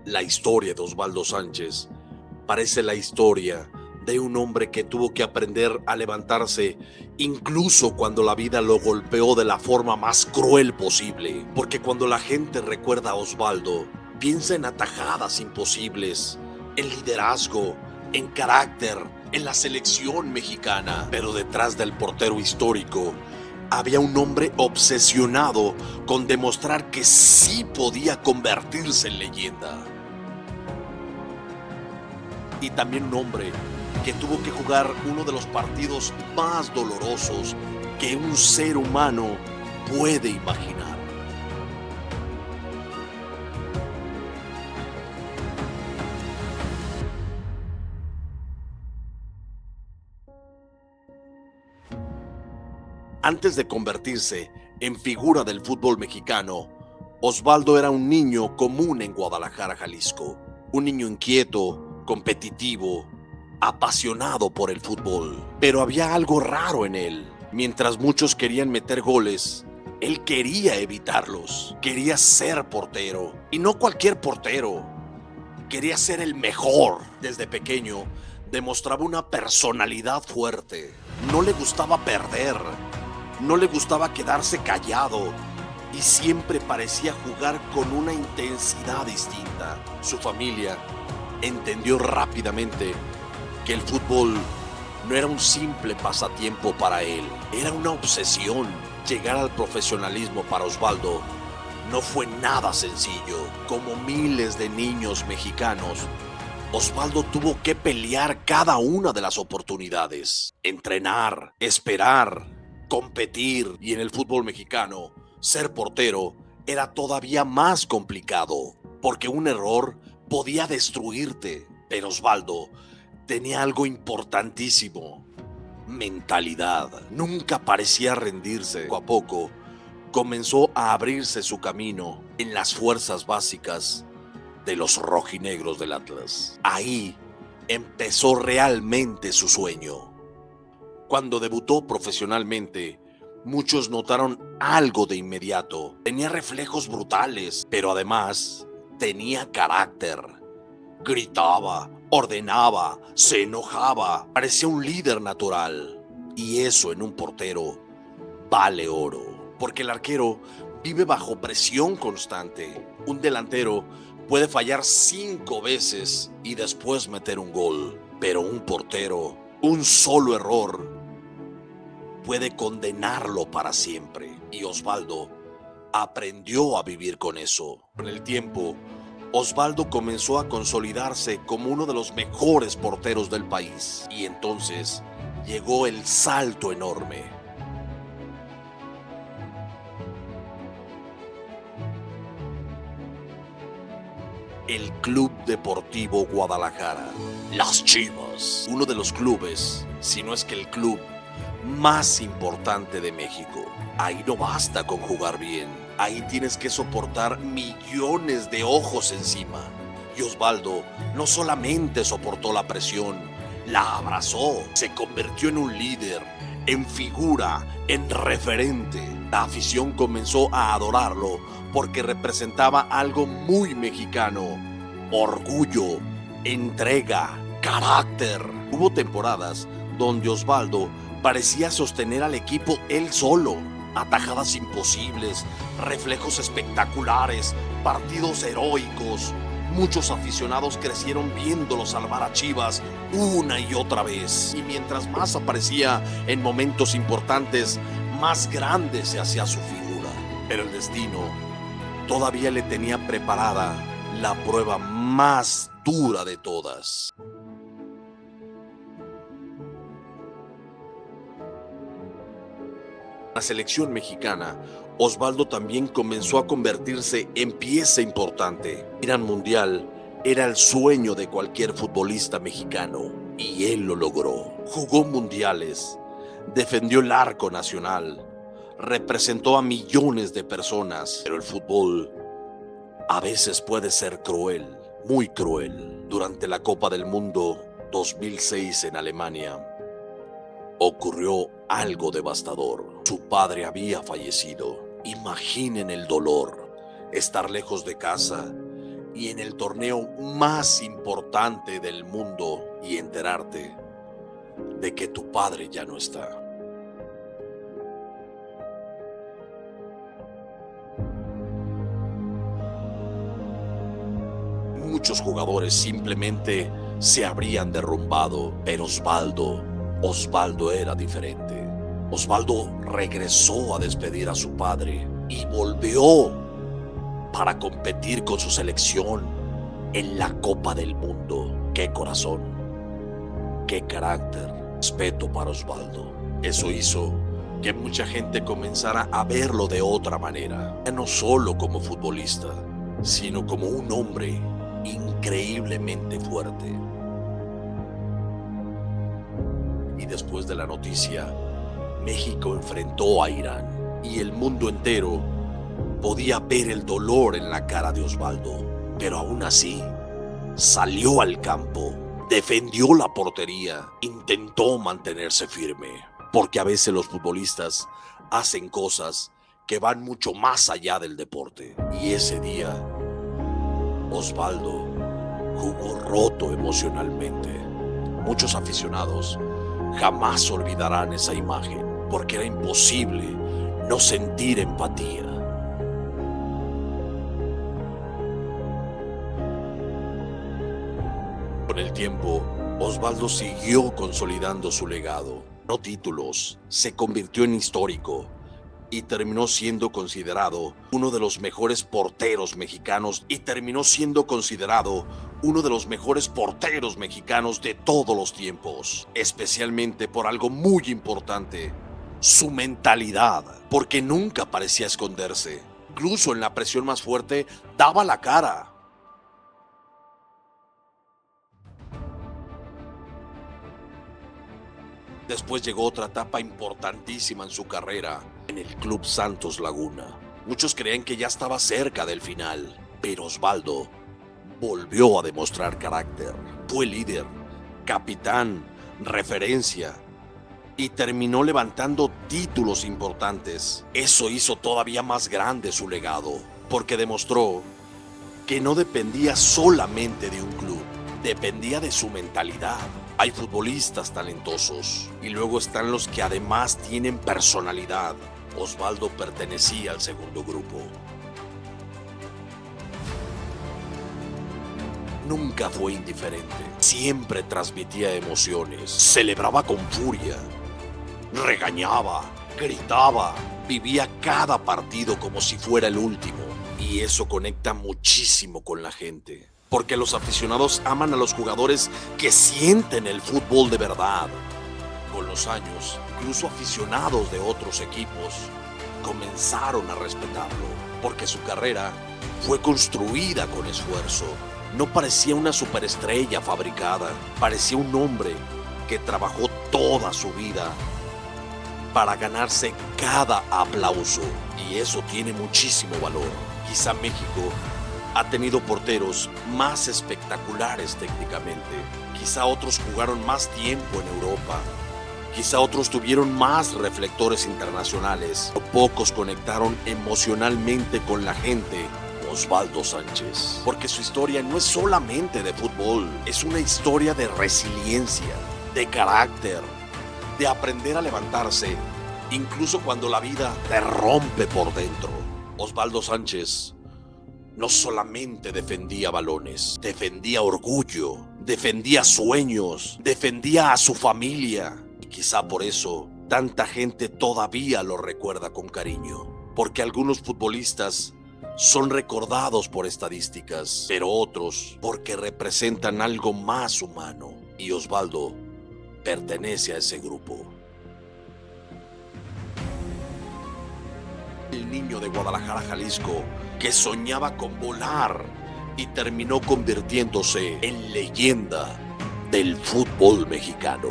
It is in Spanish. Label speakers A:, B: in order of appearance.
A: La historia de Osvaldo Sánchez parece la historia de un hombre que tuvo que aprender a levantarse incluso cuando la vida lo golpeó de la forma más cruel posible. Porque cuando la gente recuerda a Osvaldo, piensa en atajadas imposibles, en liderazgo, en carácter, en la selección mexicana. Pero detrás del portero histórico había un hombre obsesionado con demostrar que sí podía convertirse en leyenda. Y también un hombre que tuvo que jugar uno de los partidos más dolorosos que un ser humano puede imaginar. Antes de convertirse en figura del fútbol mexicano, Osvaldo era un niño común en Guadalajara, Jalisco. Un niño inquieto, competitivo, apasionado por el fútbol. Pero había algo raro en él. Mientras muchos querían meter goles, él quería evitarlos. Quería ser portero. Y no cualquier portero. Quería ser el mejor. Desde pequeño, demostraba una personalidad fuerte. No le gustaba perder. No le gustaba quedarse callado. Y siempre parecía jugar con una intensidad distinta. Su familia entendió rápidamente que el fútbol no era un simple pasatiempo para él, era una obsesión. Llegar al profesionalismo para Osvaldo no fue nada sencillo. Como miles de niños mexicanos, Osvaldo tuvo que pelear cada una de las oportunidades, entrenar, esperar, competir. Y en el fútbol mexicano, ser portero era todavía más complicado, porque un error podía destruirte. Pero Osvaldo tenía algo importantísimo: mentalidad. Nunca parecía rendirse. Poco a poco comenzó a abrirse su camino en las fuerzas básicas de los rojinegros del Atlas. Ahí empezó realmente su sueño. Cuando debutó profesionalmente, muchos notaron algo de inmediato. Tenía reflejos brutales, pero además tenía carácter. Gritaba, ordenaba, se enojaba, parecía un líder natural. Y eso en un portero vale oro, porque el arquero vive bajo presión constante. Un delantero puede fallar 5 veces y después meter un gol, pero un portero, un solo error puede condenarlo para siempre. Y Osvaldo aprendió a vivir con eso. Con el tiempo, Osvaldo comenzó a consolidarse como uno de los mejores porteros del país. Y entonces llegó el salto enorme. El Club Deportivo Guadalajara, las Chivas, uno de los clubes, si no es que el club más importante de México. Ahí no basta con jugar bien, ahí tienes que soportar millones de ojos encima. Y Osvaldo no solamente soportó la presión, la abrazó, se convirtió en un líder, en figura, en referente. La afición comenzó a adorarlo porque representaba algo muy mexicano: orgullo, entrega, carácter. Hubo temporadas donde Osvaldo parecía sostener al equipo él solo. Atajadas imposibles, reflejos espectaculares, partidos heroicos. Muchos aficionados crecieron viéndolo salvar a Chivas una y otra vez. Y mientras más aparecía en momentos importantes, más grande se hacía su figura. Pero el destino todavía le tenía preparada la prueba más dura de todas. La selección mexicana, Osvaldo también comenzó a convertirse en pieza importante. Ir al mundial era el sueño de cualquier futbolista mexicano y él lo logró. Jugó mundiales, defendió el arco nacional, representó a millones de personas. Pero el fútbol a veces puede ser cruel, muy cruel. Durante la Copa del Mundo 2006 en Alemania, ocurrió algo devastador. Su padre había fallecido. Imaginen el dolor, estar lejos de casa y en el torneo más importante del mundo y enterarte de que tu padre ya no está. Muchos jugadores simplemente se habrían derrumbado, pero Osvaldo era diferente. Osvaldo regresó a despedir a su padre y volvió para competir con su selección en la Copa del Mundo. ¡Qué corazón! ¡Qué carácter! Respeto para Osvaldo. Eso hizo que mucha gente comenzara a verlo de otra manera, ya no solo como futbolista, sino como un hombre increíblemente fuerte. Y después de la noticia, México enfrentó a Irán y el mundo entero podía ver el dolor en la cara de Osvaldo, pero aún así salió al campo, defendió la portería, intentó mantenerse firme, porque a veces los futbolistas hacen cosas que van mucho más allá del deporte. Y ese día Osvaldo jugó roto emocionalmente. Muchos aficionados jamás olvidarán esa imagen, porque era imposible no sentir empatía. Con el tiempo, Osvaldo siguió consolidando su legado. No títulos, se convirtió en histórico y terminó siendo considerado uno de los mejores porteros mexicanos de todos los tiempos, especialmente por algo muy importante: su mentalidad, porque nunca parecía esconderse. Incluso en la presión más fuerte daba la cara. Después llegó otra etapa importantísima en su carrera, en el Club Santos Laguna. Muchos creían que ya estaba cerca del final, pero Osvaldo volvió a demostrar carácter. Fue líder, capitán, referencia y terminó levantando títulos importantes. Eso hizo todavía más grande su legado, porque demostró que no dependía solamente de un club, dependía de su mentalidad. Hay futbolistas talentosos y luego están los que además tienen personalidad. Osvaldo pertenecía al segundo grupo. Nunca fue indiferente, siempre transmitía emociones, celebraba con furia, regañaba, gritaba, vivía cada partido como si fuera el último, y eso conecta muchísimo con la gente, porque los aficionados aman a los jugadores que sienten el fútbol de verdad. Con los años, incluso aficionados de otros equipos comenzaron a respetarlo, porque su carrera fue construida con esfuerzo. No parecía una superestrella fabricada, parecía un hombre que trabajó toda su vida para ganarse cada aplauso, y eso tiene muchísimo valor. Quizá México ha tenido porteros más espectaculares técnicamente, quizá otros jugaron más tiempo en Europa, quizá otros tuvieron más reflectores internacionales, pero pocos conectaron emocionalmente con la gente. Osvaldo Sánchez, porque su historia no es solamente de fútbol, es una historia de resiliencia, de carácter, de aprender a levantarse, incluso cuando la vida te rompe por dentro. Osvaldo Sánchez no solamente defendía balones, defendía orgullo, defendía sueños, defendía a su familia, y quizá por eso tanta gente todavía lo recuerda con cariño, porque algunos futbolistas son recordados por estadísticas, pero otros porque representan algo más humano, y Osvaldo pertenece a ese grupo. El niño de Guadalajara, Jalisco, que soñaba con volar y terminó convirtiéndose en leyenda del fútbol mexicano.